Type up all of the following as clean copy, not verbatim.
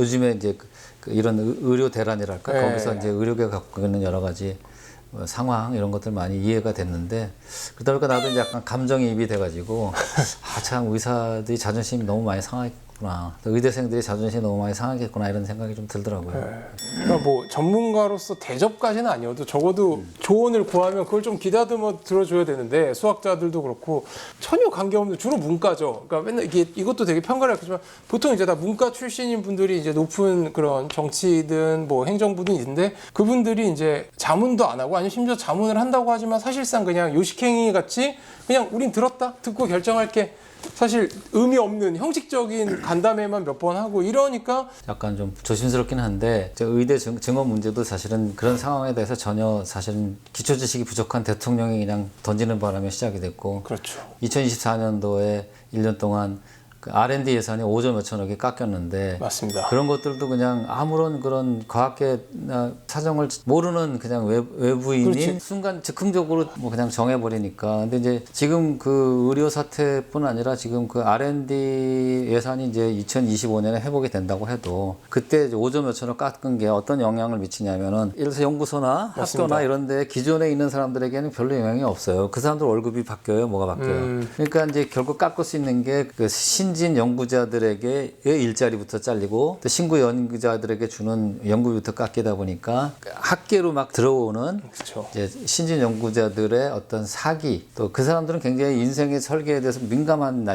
요즘에 이제 이런 의료 대란이랄까 네. 거기서 이제 의료계가 갖고 있는 여러 가지 상황 이런 것들 많이 이해가 됐는데 그러다 보니까 나도 이제 약간 감정이입이 돼가지고 아 참 의사들이 자존심이 너무 많이 상하겠구나, 또 의대생들이 자존심이 너무 많이 상하겠구나 이런 생각이 좀 들더라고요. 그러니까 뭐 전문가로서 대접까지는 아니어도 적어도 조언을 구하면 그걸 좀 기다듬어 들어줘야 되는데 수학자들도 그렇고 전혀 관계없는 주로 문과죠. 그러니까 맨날 이것도 되게 편가를 했지만 보통 이제 다 문과 출신인 분들이 이제 높은 그런 정치든 뭐 행정부든 있는데 그분들이 이제 자문도 안 하고 아니면 심지어 자문을 한다고 하지만 사실상 그냥 요식행위 같이 그냥 우린 들었다 듣고 결정할게. 사실 의미 없는 형식적인 간담회만 몇 번 하고 이러니까 약간 좀 조심스럽긴 한데 의대 증원 문제도 사실은 그런 상황에 대해서 전혀 사실은 기초 지식이 부족한 대통령이 그냥 던지는 바람에 시작이 됐고, 그렇죠. 2024년도에 1년 동안 그 R&D 예산이 5조 몇천억이 깎였는데 맞습니다. 그런 것들도 그냥 아무런 그런 과학계 사정을 모르는 그냥 외부인이 그렇지. 순간 즉흥적으로 뭐 그냥 정해버리니까. 근데 이제 지금 그 의료 사태뿐 아니라 지금 그 R&D 예산이 이제 2025년에 회복이 된다고 해도 그때 이제 5조 몇천억 깎은 게 어떤 영향을 미치냐면은 예를 들어서 연구소나 맞습니다. 학교나 이런 데 기존에 있는 사람들에게는 별로 영향이 없어요. 그 사람들 월급이 바뀌어요? 뭐가 바뀌어요? 그러니까 이제 결국 깎을 수 있는 게 그 신진 연구자들에게의 일자리부터 잘리고 또 신구 연구자들에게 주는 연구비부터 깎이다 보니까 학계로 막 들어오는 그렇죠. 이제 신진 연구자들의 어떤 사기, 또 그 사람들은 굉장히 인생의 설계에 대해서 민감한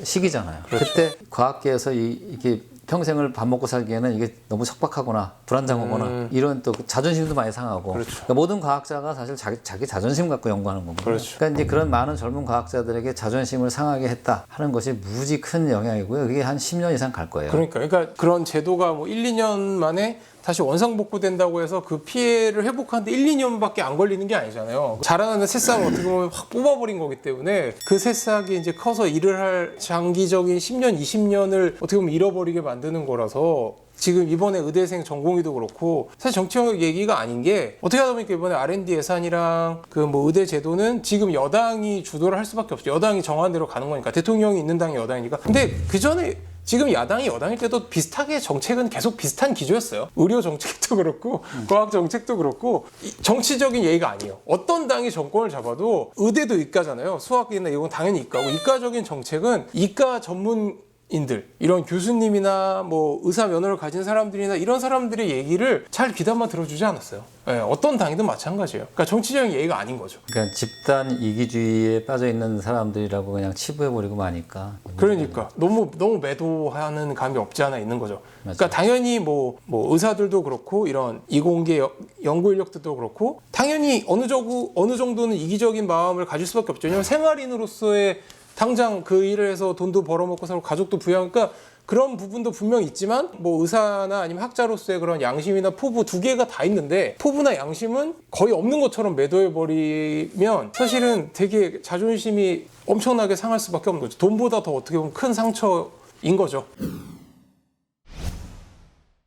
시기잖아요. 그렇죠. 그때 과학계에서 이게 평생을 밥 먹고 살기에는 이게 너무 척박하거나 불안정하거나 이런 또 자존심도 많이 상하고. 그렇죠. 그러니까 모든 과학자가 사실 자기 자존심 갖고 연구하는 거거든요. 그렇죠. 그러니까 이제 그런 많은 젊은 과학자들에게 자존심을 상하게 했다 하는 것이 무지 큰 영향이고요. 그게 한 10년 이상 갈 거예요. 그러니까 그런 제도가 뭐 1, 2년 만에 다시 원상복구된다고 해서 그 피해를 회복하는데 1, 2년밖에 안 걸리는 게 아니잖아요. 자라나는 새싹을 어떻게 보면 확 뽑아버린 거기 때문에 그 새싹이 이제 커서 일을 할 장기적인 10년, 20년을 어떻게 보면 잃어버리게 만드는 거라서 지금 이번에 의대생 전공의도 그렇고 사실 정치적 얘기가 아닌 게 어떻게 하다 보니까 이번에 R&D 예산이랑 그 뭐 의대 제도는 지금 여당이 주도를 할 수밖에 없죠. 여당이 정한 대로 가는 거니까. 대통령이 있는 당이 여당이니까. 근데 그 전에 지금 야당이 여당일 때도 비슷하게 정책은 계속 비슷한 기조였어요. 의료 정책도 그렇고 과학 정책도 그렇고 정치적인 예의가 아니에요. 어떤 당이 정권을 잡아도 의대도 이과잖아요. 수학이나 이건 당연히 이과고 이과적인 정책은 이과 전문인들 이런 교수님이나 뭐 의사 면허를 가진 사람들이나 이런 사람들의 얘기를 잘 귀담아 들어주지 않았어요. 네, 어떤 당이든 마찬가지예요. 그러니까 정치적인 예의가 아닌 거죠. 그러니까 집단 이기주의에 빠져 있는 사람들이라고 그냥 치부해버리고 마니까. 그러니까 너무 매도하는 감이 없지 않아 있는 거죠. 맞아요. 그러니까 당연히 뭐 의사들도 그렇고 이런 이공계 연구 인력들도 그렇고 당연히 어느 정도는 이기적인 마음을 가질 수밖에 없죠. 왜냐하면 생활인으로서의 당장 그 일을 해서 돈도 벌어먹고 살고 가족도 부양하니까 그런 부분도 분명히 있지만 뭐 의사나 아니면 학자로서의 그런 양심이나 포부 두 개가 다 있는데 포부나 양심은 거의 없는 것처럼 매도해버리면 사실은 되게 자존심이 엄청나게 상할 수밖에 없는 거죠. 돈보다 더 어떻게 보면 큰 상처인 거죠.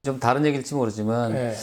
좀 다른 얘기일지 모르지만 네.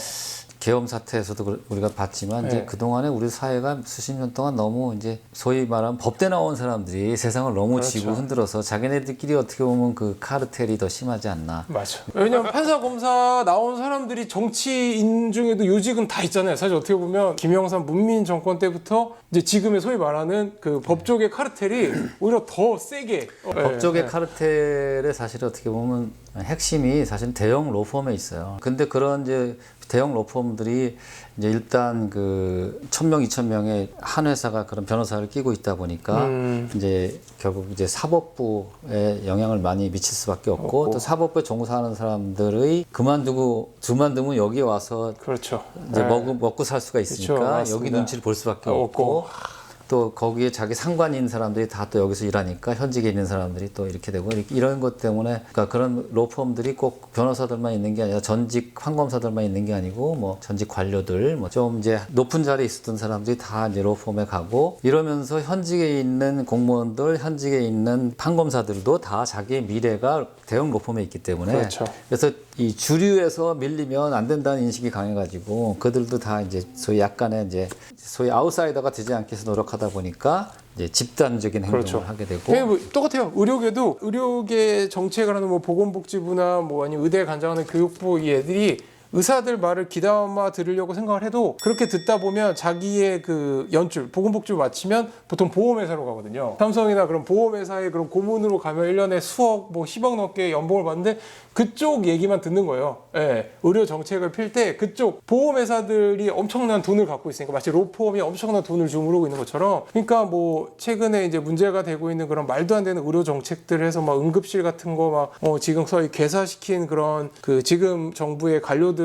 계엄 사태에서도 우리가 봤지만 이제 네. 그동안에 우리 사회가 수십 년 동안 너무 이제 소위 말하면 법대 나온 사람들이 세상을 너무 그렇죠. 지고 흔들어서 자기네들끼리 어떻게 보면 그 카르텔이 더 심하지 않나. 맞아. 왜냐면 판사 검사 나온 사람들이 정치인 중에도 요직은 다 있잖아요. 사실 어떻게 보면 김영삼 문민 정권 때부터 이제 지금의 소위 말하는 그 법조계 카르텔이 오히려 더 세게 법조계 카르텔의 사실 어떻게 보면 핵심이 사실 대형 로펌에 있어요. 근데 그런 이제 대형 로펌들이 이제 일단 그 1000명, 2000명의 한 회사가 그런 변호사를 끼고 있다 보니까 이제 결국 이제 사법부에 영향을 많이 미칠 수밖에 없고 또 사법부에 종사하는 사람들의 그만두면 여기 와서 그렇죠. 이제 먹고 살 수가 있으니까 그렇죠, 여기 눈치를 볼 수밖에 없고 또 거기에 자기 상관인 사람들이 다 또 여기서 일하니까 현직에 있는 사람들이 또 이렇게 되고 이런 것 때문에 그러니까 그런 로펌들이 꼭 변호사들만 있는 게 아니라 전직 판검사들만 있는 게 아니고 뭐 전직 관료들 뭐 좀 이제 높은 자리에 있었던 사람들이 다 이제 로펌에 가고 이러면서 현직에 있는 공무원들, 현직에 있는 판검사들도 다 자기의 미래가 대형 로펌에 있기 때문에 그렇죠. 그래서 이 주류에서 밀리면 안 된다는 인식이 강해가지고 그들도 다 이제 소위 약간의 이제 소위 아웃사이더가 되지 않기 위해서 노력하다 하다 보니까 이제 집단적인 행동을 그렇죠. 하게 되고 뭐 똑같아요. 의료계도 의료계 정책을 하는 뭐 보건복지부나 뭐 아니면 의대 관장하는 교육부 이 애들이 의사들 말을 귀담아 들으려고 생각을 해도 그렇게 듣다 보면 자기의 그 연출, 보건복지부 마치면 보통 보험회사로 가거든요. 삼성이나 그런 보험회사에 그런 고문으로 가면 1년에 수억, 뭐 10억 넘게 연봉을 받는데 그쪽 얘기만 듣는 거예요. 예, 의료 정책을 필 때 그쪽 보험회사들이 엄청난 돈을 갖고 있으니까 마치 로펌이 엄청난 돈을 주무르고 있는 것처럼 그러니까 뭐 최근에 이제 문제가 되고 있는 그런 말도 안 되는 의료 정책들 해서 막 응급실 같은 거 막 지금 소위 괴사시킨 그런 그 지금 정부의 관료들은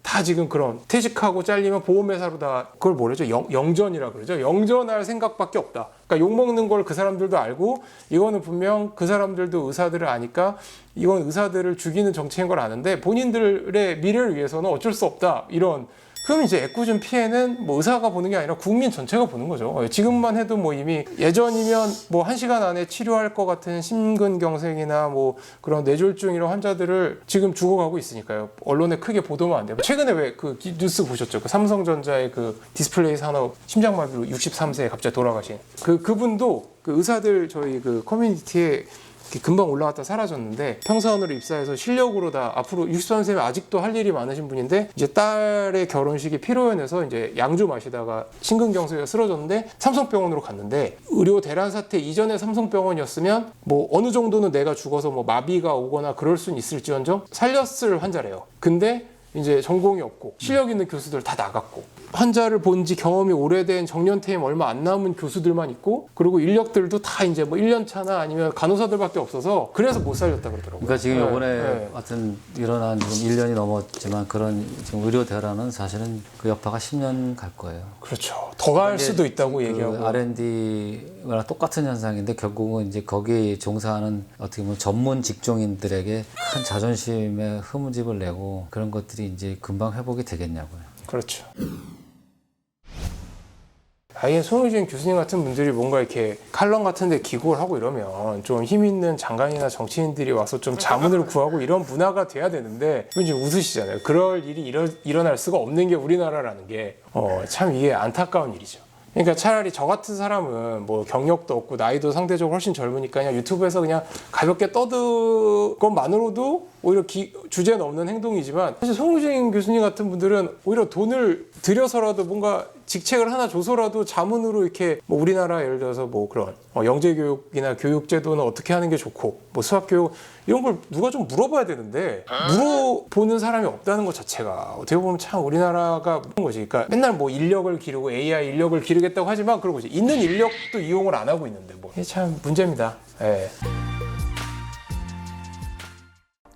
다 지금 그런 퇴직하고 잘리면 보험회사로 다 그걸 뭐래죠? 영전이라 그러죠. 영전할 생각밖에 없다. 그러니까 욕먹는 걸 그 사람들도 알고 이거는 분명 그 사람들도 의사들을 아니까 이건 의사들을 죽이는 정책인 걸 아는데 본인들의 미래를 위해서는 어쩔 수 없다. 이런 그럼 이제 애꿎은 피해는 뭐 의사가 보는 게 아니라 국민 전체가 보는 거죠. 지금만 해도 뭐 이미 예전이면 뭐 1시간 안에 치료할 것 같은 심근경색이나 뭐 그런 뇌졸중 이런 환자들을 지금 죽어가고 있으니까요. 언론에 크게 보도만 안 돼요. 최근에 왜 그 뉴스 보셨죠? 그 삼성전자의 그 디스플레이 산업 심장마비로 63세에 갑자기 돌아가신 그분도 그 의사들 저희 그 커뮤니티에 금방 올라갔다 사라졌는데 평사원으로 입사해서 실력으로 다 앞으로 63세면 아직도 할 일이 많으신 분인데 이제 딸의 결혼식이 피로연해서 이제 양주 마시다가 심근경색에 쓰러졌는데 삼성병원으로 갔는데 의료 대란 사태 이전에 삼성병원이었으면 뭐 어느 정도는 내가 죽어서 뭐 마비가 오거나 그럴 수는 있을지언정 살렸을 환자래요. 근데 이제 전공이 없고 실력 있는 교수들 다 나갔고 환자를 본 지 경험이 오래된 정년퇴임 얼마 안 남은 교수들만 있고 그리고 인력들도 다 이제 뭐 1년 차나 아니면 간호사들밖에 없어서 그래서 못 살렸다 그러더라고요. 그러니까 지금 이번에 하여튼 일어난 지금 1년이 넘었지만 그런 지금 의료 대란은 사실은 그 여파가 10년 갈 거예요. 그렇죠. 더 갈 수도 있다고 얘기하고. R&D랑 똑같은 현상인데 결국은 이제 거기에 종사하는 어떻게 보면 전문 직종인들에게 큰 자존심에 흠집을 내고 그런 것들이 이제 금방 회복이 되겠냐고요. 그렇죠. 아예 손흥진 교수님 같은 분들이 뭔가 이렇게 칼럼 같은 데 기고를 하고 이러면 좀 힘 있는 장관이나 정치인들이 와서 좀 자문을 구하고 이런 문화가 돼야 되는데 이제 웃으시잖아요. 그럴 일이 일어날 수가 없는 게 우리나라라는 게 참 이게 안타까운 일이죠. 그러니까 차라리 저 같은 사람은 뭐 경력도 없고 나이도 상대적으로 훨씬 젊으니까 그냥 유튜브에서 그냥 가볍게 떠들 것만으로도 오히려 주제는 없는 행동이지만 사실 송우진 교수님 같은 분들은 오히려 돈을 들여서라도 뭔가 직책을 하나 줘서라도 자문으로 이렇게 뭐 우리나라 예를 들어서 뭐 그런 영재교육이나 교육제도는 어떻게 하는 게 좋고 뭐 수학교육 이런 걸 누가 좀 물어봐야 되는데 물어보는 사람이 없다는 것 자체가 어떻게 보면 참 우리나라가 그런 거지. 그러니까 맨날 뭐 인력을 기르고 AI 인력을 기르겠다고 하지만 그런 거지. 있는 인력도 이용을 안 하고 있는데 뭐 이게 참 문제입니다. 예.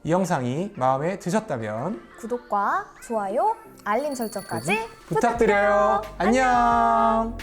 이 영상이 마음에 드셨다면 구독과 좋아요, 알림 설정까지 부탁드려요. 안녕.